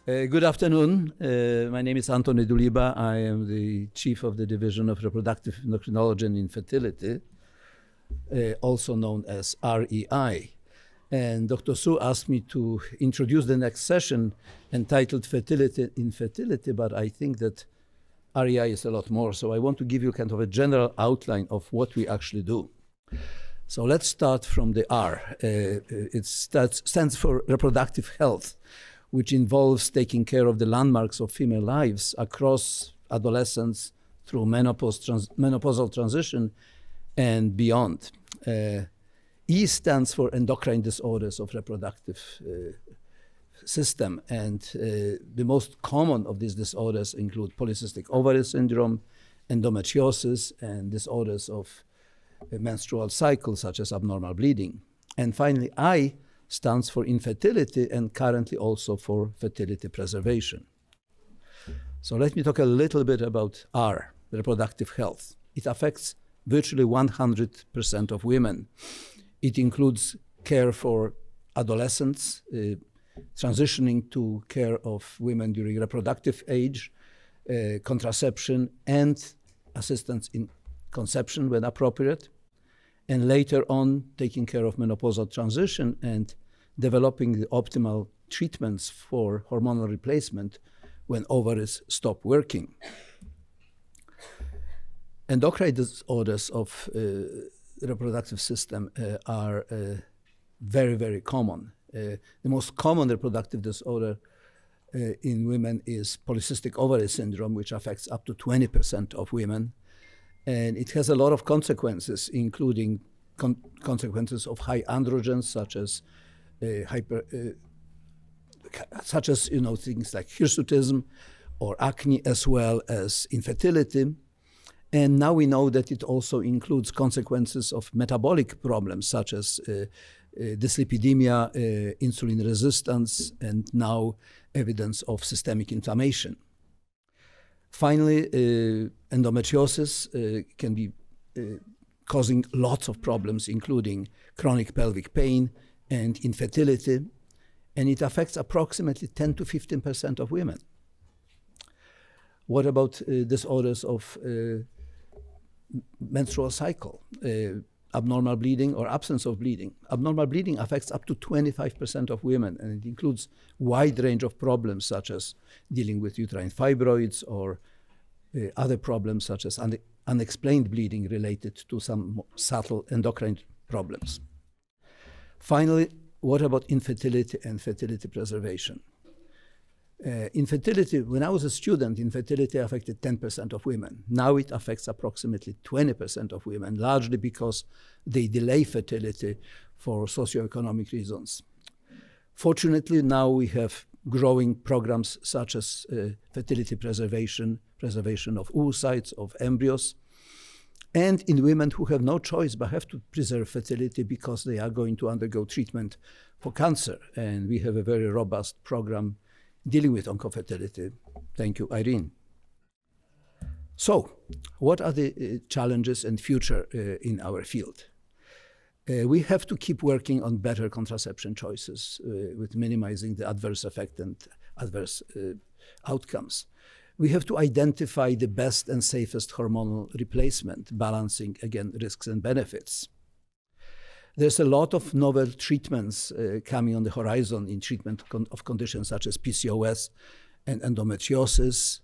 Good afternoon. My name is Antoni Duleba. I am the Chief of the Division of Reproductive Endocrinology and Infertility, also known as REI. And Dr. Su asked me to introduce the next session entitled Fertility Infertility, but I think that REI is a lot more. So I want to give you kind of a general outline of what we actually do. So let's start from the R. It stands for reproductive health, which involves taking care of the landmarks of female lives across adolescence through menopausal transition and beyond. E stands for endocrine disorders of reproductive system, and the most common of these disorders include polycystic ovary syndrome, endometriosis, and disorders of menstrual cycle such as abnormal bleeding. And finally, I stands for infertility and currently also for fertility preservation. So let me talk a little bit about R, reproductive health. It affects virtually 100% of women. It includes care for adolescents, transitioning to care of women during reproductive age, contraception, and assistance in conception when appropriate, and later on taking care of menopausal transition and developing the optimal treatments for hormonal replacement when ovaries stop working. Endocrine disorders of the reproductive system are very, very common. The most common reproductive disorder in women is polycystic ovary syndrome, which affects up to 20% of women. And it has a lot of consequences, including consequences of high androgens, such as things like hirsutism or acne, as well as infertility. And now we know that it also includes consequences of metabolic problems, such as dyslipidemia, insulin resistance, and now evidence of systemic inflammation. Finally, endometriosis can be causing lots of problems, including chronic pelvic pain and infertility, and it affects approximately 10 to 15% of women. What about disorders of menstrual cycle, abnormal bleeding or absence of bleeding? Abnormal bleeding affects up to 25% of women, and it includes wide range of problems such as dealing with uterine fibroids or other problems such as unexplained bleeding related to some subtle endocrine problems. Finally, what about infertility and fertility preservation? Infertility, when I was a student, infertility affected 10% of women. Now it affects approximately 20% of women, largely because they delay fertility for socioeconomic reasons. Fortunately, now we have growing programs such as fertility preservation of oocytes, of embryos, and in women who have no choice but have to preserve fertility because they are going to undergo treatment for cancer. And we have a very robust program dealing with oncofertility. Thank you, Irene. So, what are the challenges and future in our field? We have to keep working on better contraception choices with minimizing the adverse effect and adverse outcomes. We have to identify the best and safest hormonal replacement, balancing, again, risks and benefits. There's a lot of novel treatments coming on the horizon in treatment of conditions such as PCOS and endometriosis,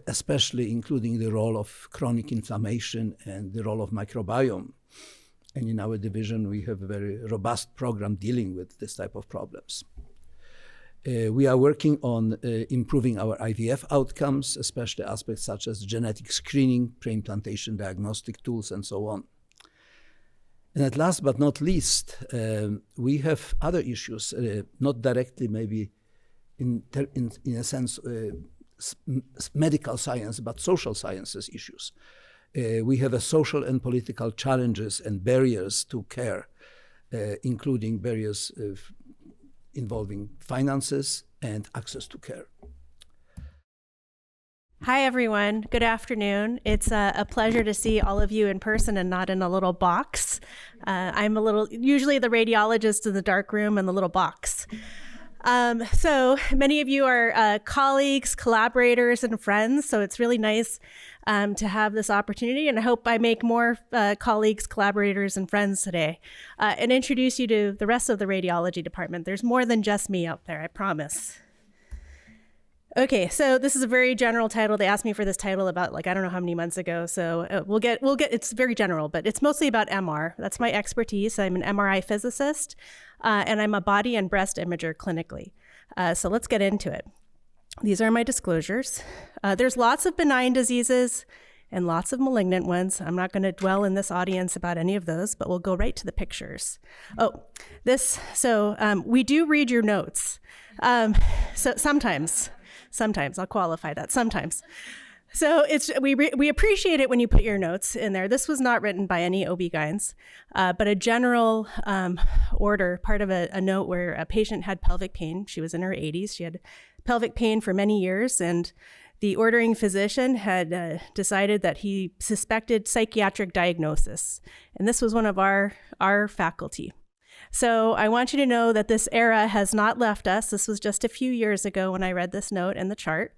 especially including the role of chronic inflammation and the role of microbiome. And in our division, we have a very robust program dealing with this type of problems. We are working on improving our IVF outcomes, especially aspects such as genetic screening, pre-implantation diagnostic tools, and so on. And at last but not least, we have other issues, not directly maybe in a sense medical science, but social sciences issues. We have a social and political challenges and barriers to care, including barriers involving finances and access to care. Hi, everyone. Good afternoon. It's a pleasure to see all of you in person and not in a little box. I'm usually the radiologist in the dark room in the little box. So many of you are colleagues, collaborators, and friends, so it's really nice to have this opportunity, and I hope I make more colleagues, collaborators, and friends today, and introduce you to the rest of the radiology department. There's more than just me out there, I promise. Okay, so this is a very general title. They asked me for this title about I don't know how many months ago. So we'll get. It's very general, but it's mostly about MR. That's my expertise. I'm an MRI physicist, and I'm a body and breast imager clinically. So let's get into it. These are my disclosures. There's lots of benign diseases and lots of malignant ones. I'm not going to dwell in this audience about any of those, but we'll go right to the pictures. So we do read your notes. So sometimes I'll qualify that. Sometimes. So we appreciate it when you put your notes in there. This was not written by any OB-GYNs, but a general order, part of a note where a patient had pelvic pain. She was in her 80s. She had pelvic pain for many years, and the ordering physician had decided that he suspected psychiatric diagnosis. And this was one of our faculty. So I want you to know that this era has not left us. This was just a few years ago when I read this note in the chart.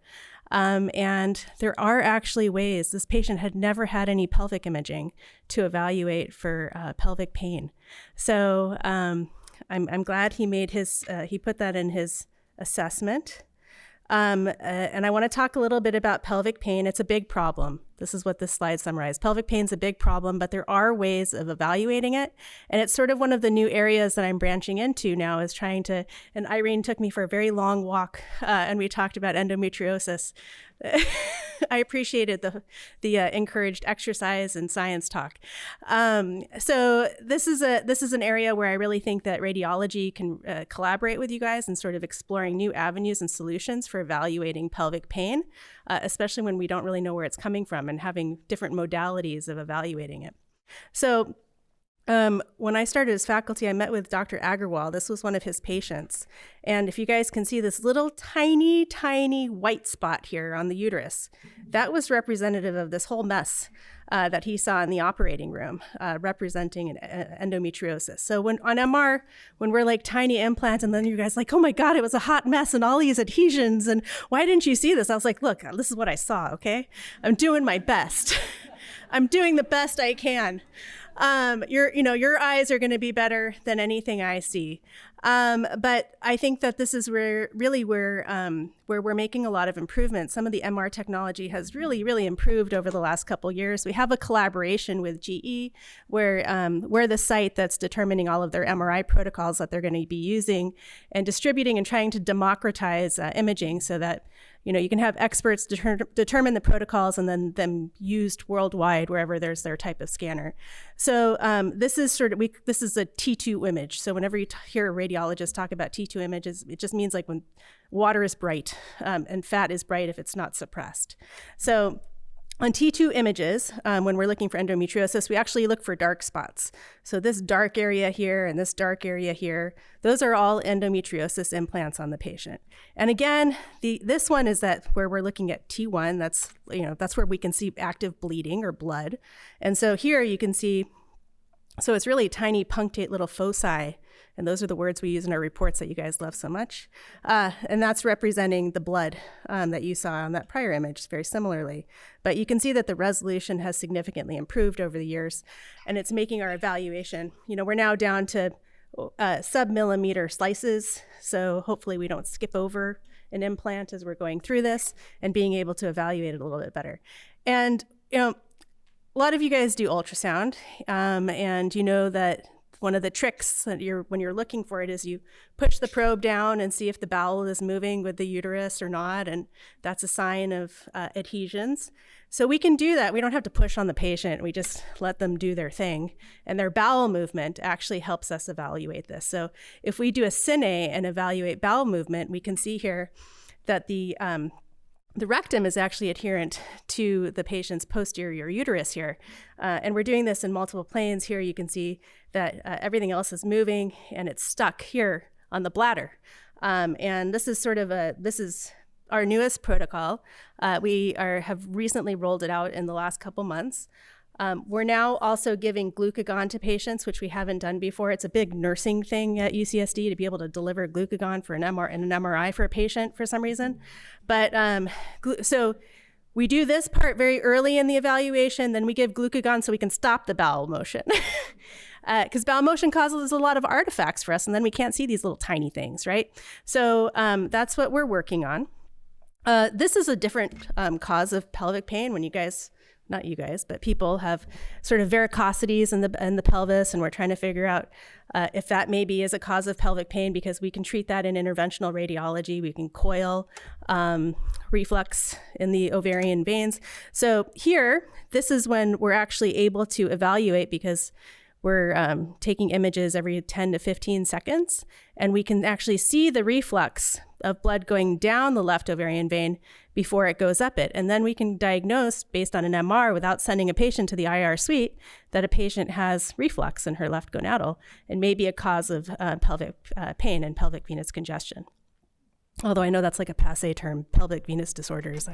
And there are actually ways. This patient had never had any pelvic imaging to evaluate for pelvic pain. So I'm glad he made he put that in his assessment. And I want to talk a little bit about pelvic pain. It's a big problem. This is what this slide summarized. Pelvic pain is a big problem, but there are ways of evaluating it. And it's sort of one of the new areas that I'm branching into now, is trying to, and Irene took me for a very long walk, and we talked about endometriosis. I appreciated the encouraged exercise and science talk. So this is an area where I really think that radiology can collaborate with you guys in sort of exploring new avenues and solutions for evaluating pelvic pain, especially when we don't really know where it's coming from, and having different modalities of evaluating it. So when I started as faculty, I met with Dr. Agarwal. This was one of his patients. And if you guys can see this little tiny, tiny white spot here on the uterus, that was representative of this whole mess that he saw in the operating room, representing an endometriosis. So on MR, when we're like tiny implants, and then you guys like, oh my God, it was a hot mess and all these adhesions, and why didn't you see this? I was like, look, this is what I saw, okay? I'm doing my best. I'm doing the best I can. Your eyes are going to be better than anything I see. But I think that this is where we're making a lot of improvements. Some of the MR technology has really, really improved over the last couple years. We have a collaboration with GE where we're the site that's determining all of their MRI protocols that they're going to be using and distributing and trying to democratize imaging so that you can have experts determine the protocols and then them used worldwide wherever there's their type of scanner. So this is this is a T2 image. So whenever you hear a radiologist talk about T2 images, it just means like when water is bright and fat is bright if it's not suppressed. So on T2 images, when we're looking for endometriosis, we actually look for dark spots. So this dark area here and this dark area here, those are all endometriosis implants on the patient. And again, this one is where we're looking at T1. That's where we can see active bleeding or blood. And so here you can see, so it's really tiny punctate little foci. And those are the words we use in our reports that you guys love so much. And that's representing the blood that you saw on that prior image very similarly. But you can see that the resolution has significantly improved over the years, and it's making our evaluation, we're now down to sub-millimeter slices. So hopefully we don't skip over an implant as we're going through this, and being able to evaluate it a little bit better. And, a lot of you guys do ultrasound, and you know that one of the tricks that when you're looking for it is you push the probe down and see if the bowel is moving with the uterus or not, and that's a sign of adhesions. So we can do that. We don't have to push on the patient. We just let them do their thing, and their bowel movement actually helps us evaluate this. So if we do a cine and evaluate bowel movement, we can see here that the rectum is actually adherent to the patient's posterior uterus here. And we're doing this in multiple planes. Here you can see that everything else is moving, and it's stuck here on the bladder. And this is this is our newest protocol. We have recently rolled it out in the last couple months. We're now also giving glucagon to patients, which we haven't done before. It's a big nursing thing at UCSD to be able to deliver glucagon for an MRI for a patient for some reason. But so we do this part very early in the evaluation, then we give glucagon so we can stop the bowel motion. Because bowel motion causes a lot of artifacts for us, and then we can't see these little tiny things, right? So that's what we're working on. This is a different cause of pelvic pain when not you guys, but people have sort of varicosities in the pelvis, and we're trying to figure out if that maybe is a cause of pelvic pain, because we can treat that in interventional radiology. We can coil reflux in the ovarian veins. So here, this is when we're actually able to evaluate, because we're taking images every 10 to 15 seconds, and we can actually see the reflux of blood going down the left ovarian vein before it goes up it. And then we can diagnose, based on an MR, without sending a patient to the IR suite, that a patient has reflux in her left gonadal and may be a cause of pelvic pain and pelvic venous congestion. Although I know that's like a passé term, pelvic venous disorders.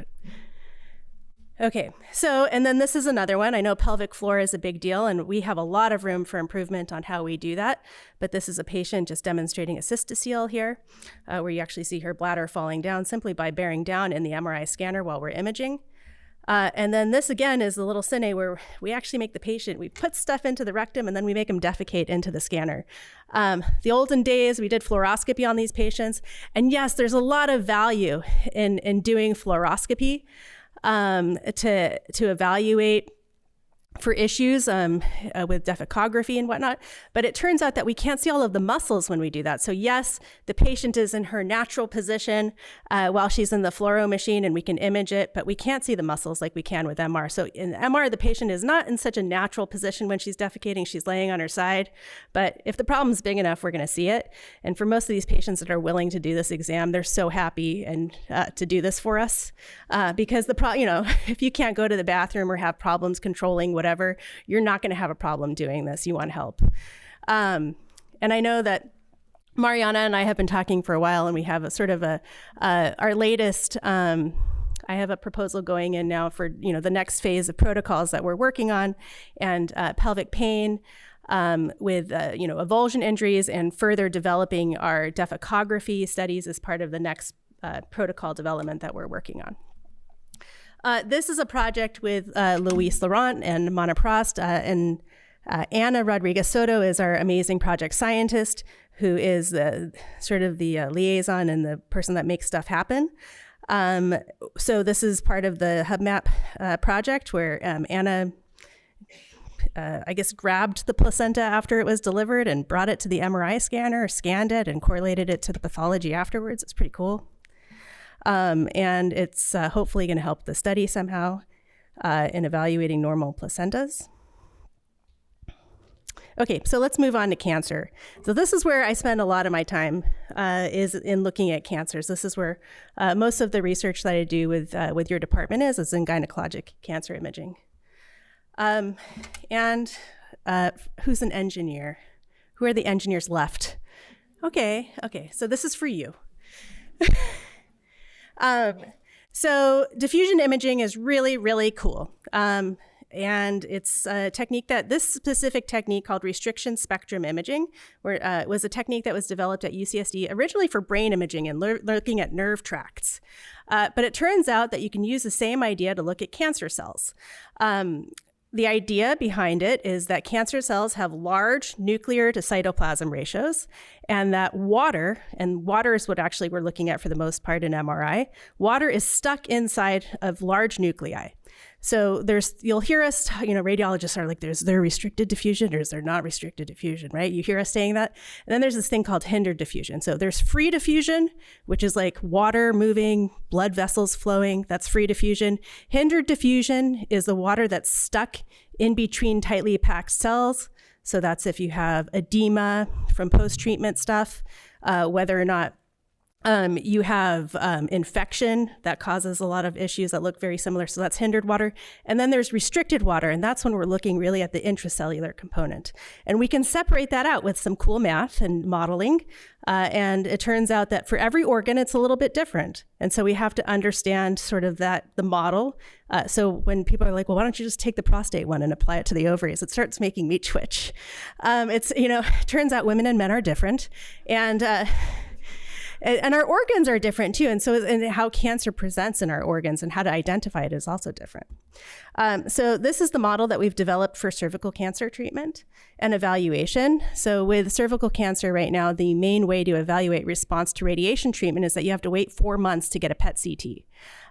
Okay, so, and then this is another one. I know pelvic floor is a big deal, and we have a lot of room for improvement on how we do that. But this is a patient just demonstrating a Cystitis here, where you actually see her bladder falling down simply by bearing down in the MRI scanner while we're imaging. And then this again is the little cine where we actually make the patient, we put stuff into the rectum and then we make them defecate into the scanner. The olden days, we did fluoroscopy on these patients. And yes, there's a lot of value in doing fluoroscopy to evaluate for issues with defecography and whatnot. But it turns out that we can't see all of the muscles when we do that. So yes, the patient is in her natural position while she's in the fluoro machine, and we can image it, but we can't see the muscles like we can with MR. So in MR, the patient is not in such a natural position when she's defecating. She's laying on her side. But if the problem's big enough, we're going to see it. And for most of these patients that are willing to do this exam, they're so happy and to do this for us because if you can't go to the bathroom or have problems controlling whatever, you're not going to have a problem doing this. You want help. And I know that Mariana and I have been talking for a while, and we have a sort of our latest, I have a proposal going in now for, the next phase of protocols that we're working on, and pelvic pain with, avulsion injuries, and further developing our defecography studies as part of the next protocol development that we're working on. This is a project with Luis Laurent and Mana Prost, and Anna Rodriguez Soto is our amazing project scientist, who is the liaison and the person that makes stuff happen. So this is part of the HubMap project, where Anna, grabbed the placenta after it was delivered and brought it to the MRI scanner, scanned it, and correlated it to the pathology afterwards. It's pretty cool. And it's hopefully going to help the study somehow in evaluating normal placentas. Okay, so let's move on to cancer. So this is where I spend a lot of my time is in looking at cancers. This is where most of the research that I do with your department is in gynecologic cancer imaging. And who's an engineer? Who are the engineers left? Okay, so this is for you. So diffusion imaging is really, really cool. And it's a technique this specific technique called restriction spectrum imaging, where it was a technique that was developed at UCSD originally for brain imaging and looking at nerve tracts. But it turns out that you can use the same idea to look at cancer cells. The idea behind it is that cancer cells have large nuclear to cytoplasm ratios, and that water is what actually we're looking at for the most part in MRI, water is stuck inside of large nuclei. So you'll hear us, radiologists are like, is there restricted diffusion or is there not restricted diffusion, right? You hear us saying that. And then there's this thing called hindered diffusion. So there's free diffusion, which is like water moving, blood vessels flowing, that's free diffusion. Hindered diffusion is the water that's stuck in between tightly packed cells. So that's if you have edema from post-treatment stuff, whether or not You have infection that causes a lot of issues that look very similar. So that's hindered water. And then there's restricted water. And that's when we're looking really at the intracellular component. And we can separate that out with some cool math and modeling. And it turns out that for every organ, it's a little bit different. And so we have to understand sort of the model. So when people are like, well, why don't you just take the prostate one and apply it to the ovaries? It starts making me twitch. It turns out women and men are different. And our organs are different too. And so how cancer presents in our organs and how to identify it is also different. So this is the model that we've developed for cervical cancer treatment and evaluation. So with cervical cancer right now, the main way to evaluate response to radiation treatment is that you have to wait 4 months to get a PET CT.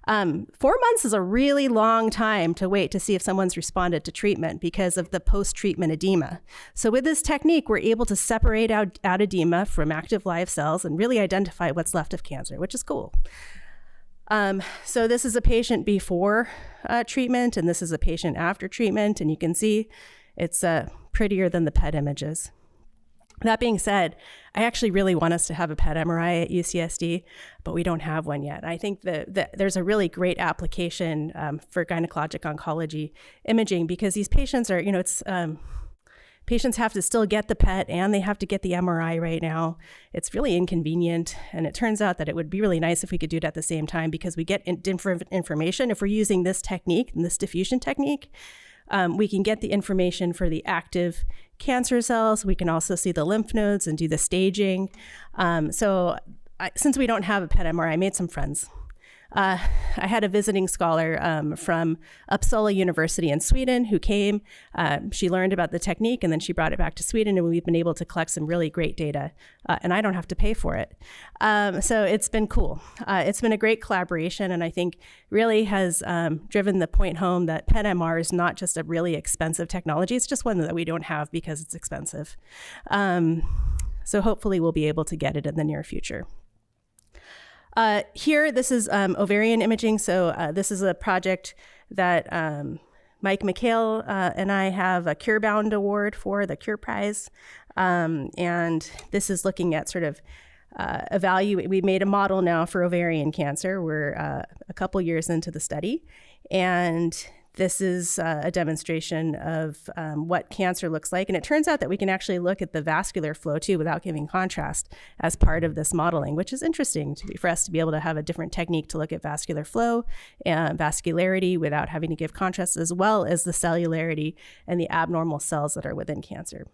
4 months is a really long time to wait to see if someone's responded to treatment because of the post-treatment edema. So with this technique, we're able to separate out edema from active live cells and really identify what's left of cancer, which is cool. So this is a patient before treatment, and this is a patient after treatment, and you can see it's prettier than the PET images. That being said, I actually really want us to have a PET MRI at UCSD, but we don't have one yet. I think that there's a really great application for gynecologic oncology imaging because these patients are, patients have to still get the PET and they have to get the MRI right now. It's really inconvenient. And it turns out that it would be really nice if we could do it at the same time because we get different information. If we're using this technique, this diffusion technique, we can get the information for the active cancer cells. We can also see the lymph nodes and do the staging. Since we don't have a PET MRI, I made some friends. I had a visiting scholar from Uppsala University in Sweden who came. She learned about the technique and then she brought it back to Sweden, and we've been able to collect some really great data, and I don't have to pay for it. So it's been cool. It's been a great collaboration, and I think really has driven the point home that PET MR is not just a really expensive technology. It's just one that we don't have because it's expensive. So hopefully we'll be able to get it in the near future. Here, this is ovarian imaging. So this is a project that Mike McHale and I have a CureBound award for, the Cure Prize. And this is looking at sort of we made a model now for ovarian cancer. We're a couple years into the study. And this is a demonstration of what cancer looks like. And it turns out that we can actually look at the vascular flow too without giving contrast as part of this modeling, which is interesting for us to be able to have a different technique to look at vascular flow and vascularity without having to give contrast, as well as the cellularity and the abnormal cells that are within cancer.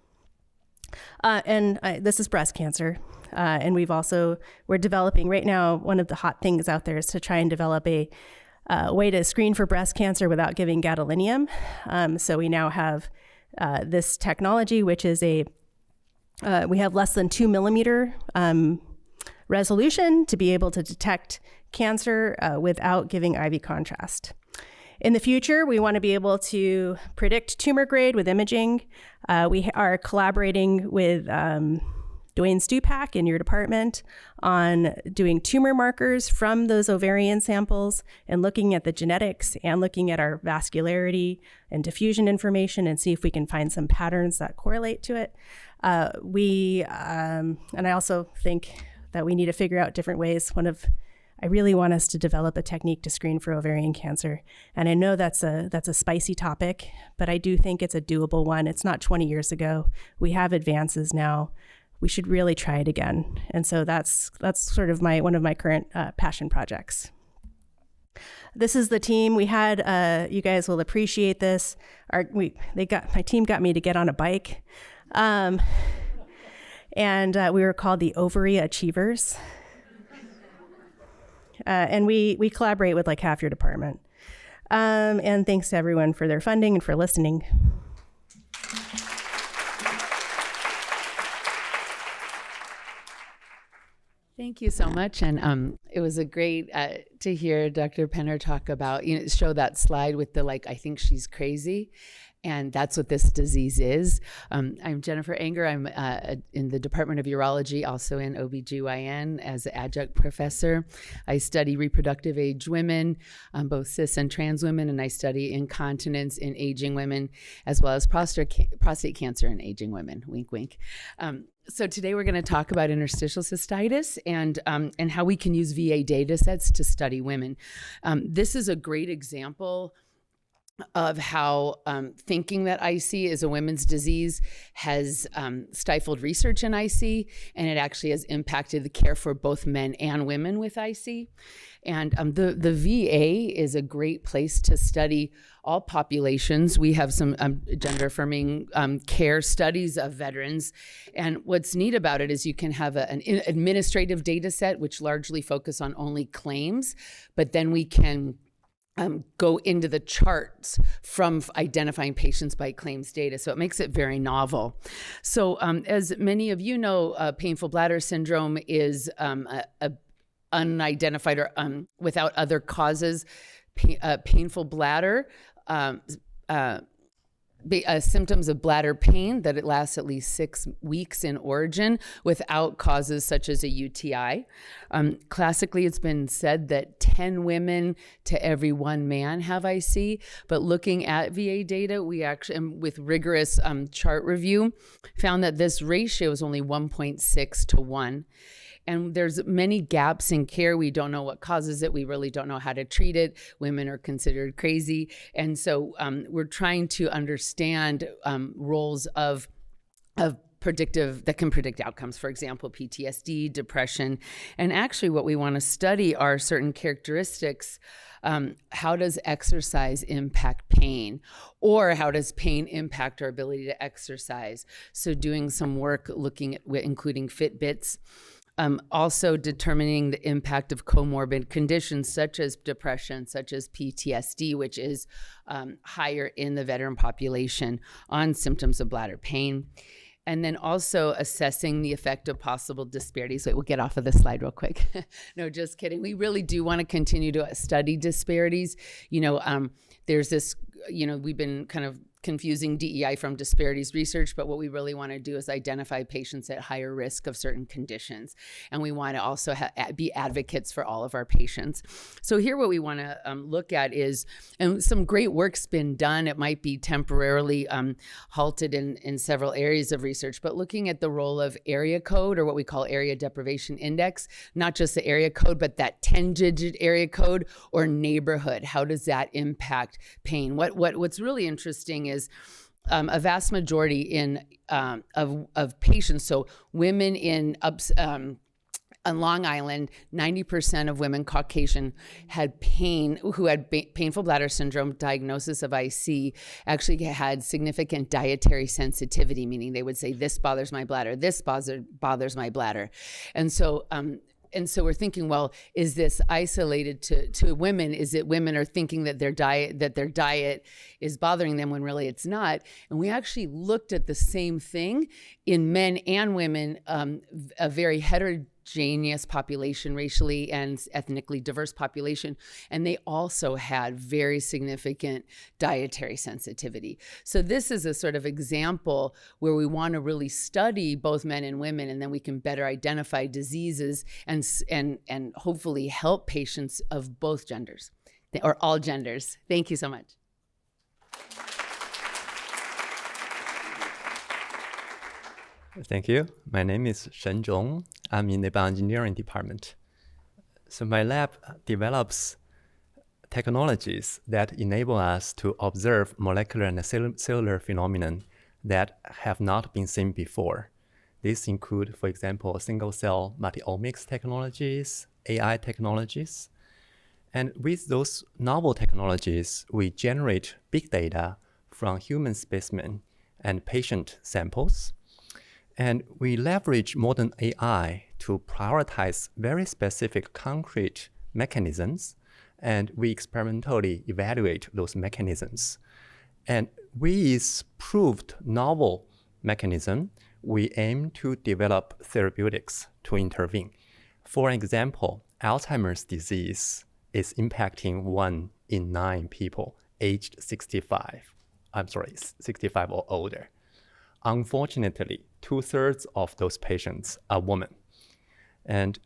This is breast cancer. And we're developing right now, one of the hot things out there is to try and develop a way to screen for breast cancer without giving gadolinium. So we now have this technology, which is we have less than 2 millimeter resolution to be able to detect cancer without giving IV contrast. In the future, we want to be able to predict tumor grade with imaging. We are collaborating with Dwayne Stupak in your department on doing tumor markers from those ovarian samples and looking at the genetics and looking at our vascularity and diffusion information and see if we can find some patterns that correlate to it. And I also think that we need to figure out different ways. I really want us to develop a technique to screen for ovarian cancer. And I know that's a spicy topic, but I do think it's a doable one. It's not 20 years ago. We have advances now. We should really try it again. And so that's sort of one of my current passion projects. This is the team we had. You guys will appreciate this. My team got me to get on a bike, and we were called the Ovary Achievers. And we collaborate with like half your department. And thanks to everyone for their funding and for listening. Thank you so much. And it was a great to hear Dr. Penner talk about, show that slide with the I think she's crazy. And that's what this disease is. I'm Jennifer Anger. I'm in the Department of Urology, also in OBGYN as an adjunct professor. I study reproductive age women, both cis and trans women, and I study incontinence in aging women, as well as prostate cancer in aging women, wink, wink. So today we're going to talk about interstitial cystitis and how we can use VA data sets to study women. This is a great example of how thinking that IC is a women's disease has stifled research in IC, and it actually has impacted the care for both men and women with IC. And the VA is a great place to study all populations. We have some gender-affirming care studies of veterans. And what's neat about it is you can have an administrative data set, which largely focus on only claims, but then we can go into the charts from identifying patients by claims data. So it makes it very novel. So as many of you know, painful bladder syndrome is a unidentified or without other causes, painful bladder, symptoms of bladder pain that it lasts at least 6 weeks in origin without causes such as a UTI. Classically, it's been said that 10 women to every 1 man have IC, but looking at VA data, we actually, with rigorous chart review, found that this ratio is only 1.6 to 1. And there's many gaps in care. We don't know what causes it. We really don't know how to treat it. Women are considered crazy. And so we're trying to understand roles of predictive that can predict outcomes, for example, PTSD, depression. And actually what we want to study are certain characteristics. How does exercise impact pain? Or how does pain impact our ability to exercise? So doing some work looking at including Fitbits. Also determining the impact of comorbid conditions such as depression, such as PTSD, which is higher in the veteran population on symptoms of bladder pain. And then also assessing the effect of possible disparities. Wait, we'll get off of this slide real quick. No, just kidding. We really do want to continue to study disparities. There's this, we've been kind of confusing DEI from disparities research, but what we really want to do is identify patients at higher risk of certain conditions. And we want to also be advocates for all of our patients. So here what we want to look at is, and some great work's been done, it might be temporarily halted in several areas of research, but looking at the role of area code, or what we call area deprivation index, not just the area code, but that 10-digit area code or neighborhood. How does that impact pain? What's really interesting is a vast majority of patients. So women on Long Island, 90% of women Caucasian had pain, who had painful bladder syndrome, diagnosis of IC, actually had significant dietary sensitivity, meaning they would say, this bothers my bladder, this bothers my bladder. And so we're thinking, well, is this isolated to women? Is it women are thinking that their diet is bothering them when really it's not? And we actually looked at the same thing in men and women, a very heterogeneous population, racially and ethnically diverse population, and they also had very significant dietary sensitivity. So this is a sort of example where we want to really study both men and women, and then we can better identify diseases and hopefully help patients of both genders, or all genders. Thank you so much. Thank you. My name is Sheng Zhong. I'm in the bioengineering department. So my lab develops technologies that enable us to observe molecular and cellular phenomena that have not been seen before. These include, for example, single-cell multi-omics technologies, AI technologies. And with those novel technologies, we generate big data from human specimen and patient samples. And we leverage modern AI to prioritize very specific concrete mechanisms, and we experimentally evaluate those mechanisms. And with proved novel mechanism, we aim to develop therapeutics to intervene. For example, Alzheimer's disease is impacting 1 in 9 people aged 65. 65 or older. Unfortunately, 2/3 of those patients are women. And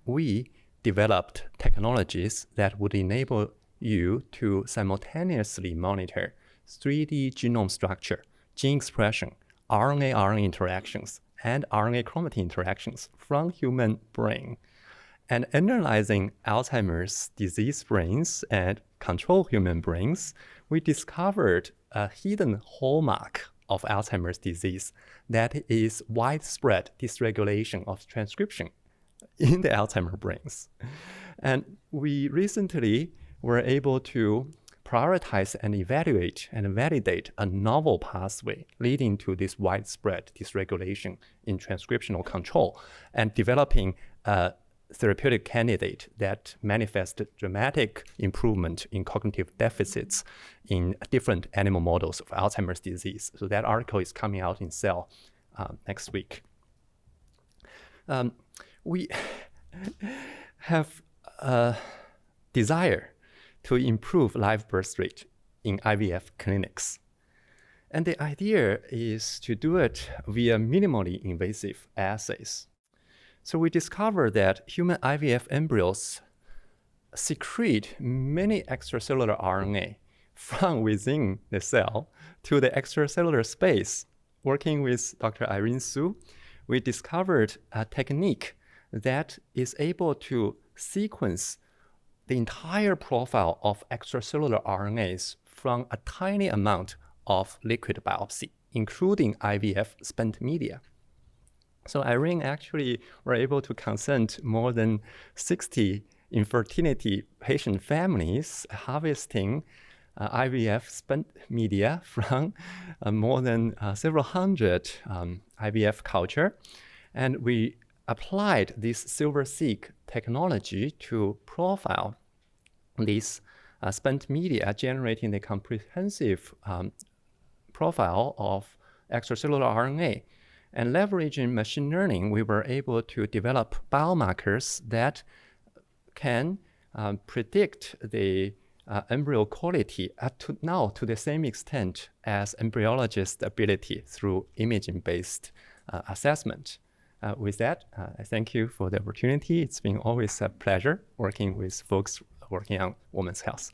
we developed technologies that would enable you to simultaneously monitor 3D genome structure, gene expression, RNA-RNA interactions, and RNA chromatin interactions from human brain. And analyzing Alzheimer's disease brains and control human brains, we discovered a hidden hallmark of Alzheimer's disease that is widespread dysregulation of transcription in the Alzheimer brains. And we recently were able to prioritize and evaluate and validate a novel pathway leading to this widespread dysregulation in transcriptional control and developing a therapeutic candidate that manifested dramatic improvement in cognitive deficits in different animal models of Alzheimer's disease. So that article is coming out in Cell next week. We have a desire to improve live birth rate in IVF clinics. And the idea is to do it via minimally invasive assays. So we discovered that human IVF embryos secrete many extracellular RNA from within the cell to the extracellular space. Working with Dr. Irene Su, we discovered a technique that is able to sequence the entire profile of extracellular RNAs from a tiny amount of liquid biopsy, including IVF spent media. So Irene actually were able to consent more than 60 infertility patient families harvesting IVF spent media from more than several hundred IVF culture. And we applied this silver-seq technology to profile this spent media, generating the comprehensive profile of extracellular RNA. And leveraging machine learning, we were able to develop biomarkers that can predict the embryo quality to the same extent as embryologist ability through imaging-based assessment. With that, I thank you for the opportunity. It's been always a pleasure working with folks working on women's health.